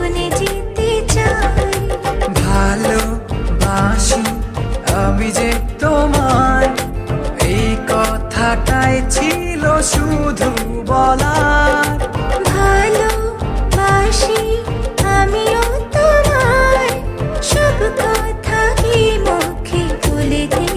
জীবনে যেতে চাই। ভালোবাসি আমি যে তোমায়, এই কথাটাই ছিল শুধু বলার। ভালোবাসি আমিও তোমায়, সব কথা কি মুখে বলে দিই।